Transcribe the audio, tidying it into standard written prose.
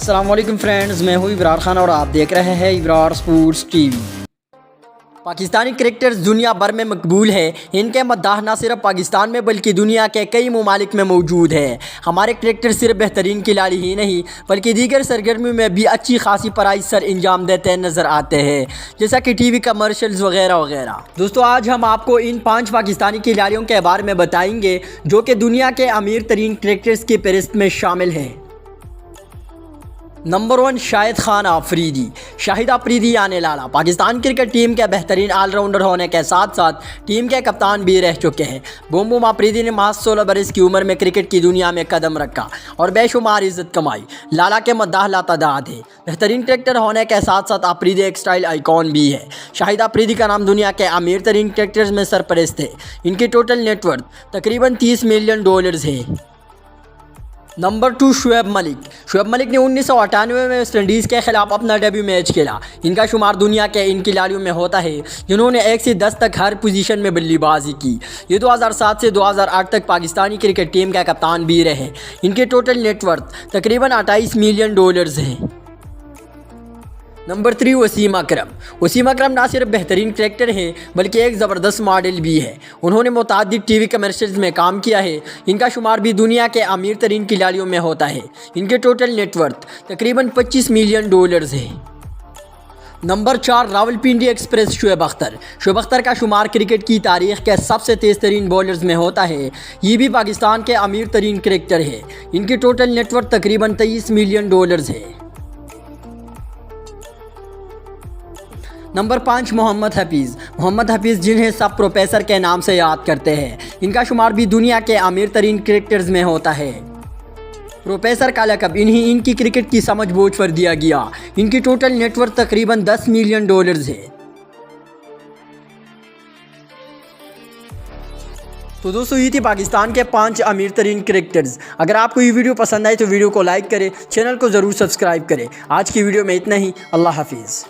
अस्सलाम वालेकुम फ्रेंड्स, मैं हूँ इब्रार खान और आप देख रहे हैं Ibrar sports TV. Pakistani cricketers दुनिया भर में मकबूल है। इनके मद्दाह न सिर्फ पाकिस्तान में बल्कि दुनिया के कई ममालिक में मौजूद है। हमारे क्रिकेटर सिर्फ बेहतरीन खिलाड़ी ही नहीं बल्कि दीगर सरगर्मियों में भी अच्छी खासी पराई सर इंजाम देते नज़र आते हैं, जैसा कि टीवी कमर्शियल्स वगैरह वगैरह। दोस्तों, आज हम आपको इन 5 पाकिस्तानी खिलाड़ियों के बारे में बताएंगे जो कि दुनिया के अमीर तरीन क्रिकेटर्स की फहरिस्त में शामिल हैं। नंबर 1, शाहिद खान आफरीदी। शाहिद आफरीदी यानी लाला पाकिस्तान क्रिकेट टीम के बेहतरीन ऑलराउंडर होने के साथ साथ टीम के कप्तान भी रह चुके हैं। बूम बूम आफरीदी ने महज 16 बरस की उम्र में क्रिकेट की दुनिया में कदम रखा और बेशुमार इज्जत कमाई। लाला के मद्दाह लातादाद है। बेहतरीन क्रिकेटर होने के साथ साथ आफरीदी एक स्टाइल आइकॉन भी है। शाहिद आफरीदी का नाम दुनिया के अमीर तरीन क्रिकेटर्स में सरपरस्त है। इनकी टोटल नेटवर्थ तकरीबन $30 मिलियन है। नंबर 2, शुएब मलिक। शुएब मलिक ने 1998 में वेस्ट इंडीज़ के खिलाफ अपना डेब्यू मैच खेला। इनका शुमार दुनिया के इन खिलाड़ियों में होता है जिन्होंने 1 से 10 तक हर पोजीशन में बल्लेबाजी की। ये 2007 से 2008 तक पाकिस्तानी क्रिकेट टीम का कप्तान भी रहे। इनके टोटल नेटवर्थ तकरीबन $28 मिलियन है। नंबर 3, वसीम अकरम। वसीम अकरम ना सिर्फ बेहतरीन क्रिकेटर हैं बल्कि एक ज़बरदस्त मॉडल भी है। उन्होंने मुतादिद टीवी कमर्शियल्स में काम किया है। इनका शुमार भी दुनिया के अमीर तरीन खिलाड़ियों में होता है। इनके टोटल नेटवर्थ तकरीबन $25 मिलियन है। Number 4, Rawalpindi express Shoaib Akhtar. शुएब अख्तर का शुमार क्रिकेट की तारीख के सबसे तेज़ तरीन बॉलर्स में होता है। ये भी पाकिस्तान के अमीर तरीन क्रिकेटर है। इनकी टोटल नेटवर्थ तकरीबन $23 मिलियन है। नंबर 5, मोहम्मद हफीज़। मोहम्मद हफीज़ जिन्हें सब प्रोफेसर के नाम से याद करते हैं। इनका शुमार भी दुनिया के अमीर तरीन क्रिकेटर्स में होता है। प्रोफेसर का लक़ब इनकी क्रिकेट की समझ बूझ पर दिया गया। इनकी टोटल नेटवर्थ तकरीबन $10 मिलियन है। तो दोस्तों, ये थी पाकिस्तान के 5 अमीर तरीन क्रिकेटर्स। अगर आपको ये वीडियो पसंद आई तो वीडियो को लाइक करें, चैनल को ज़रूर सब्सक्राइब करें। आज की वीडियो में इतना ही। अल्लाह हाफिज़।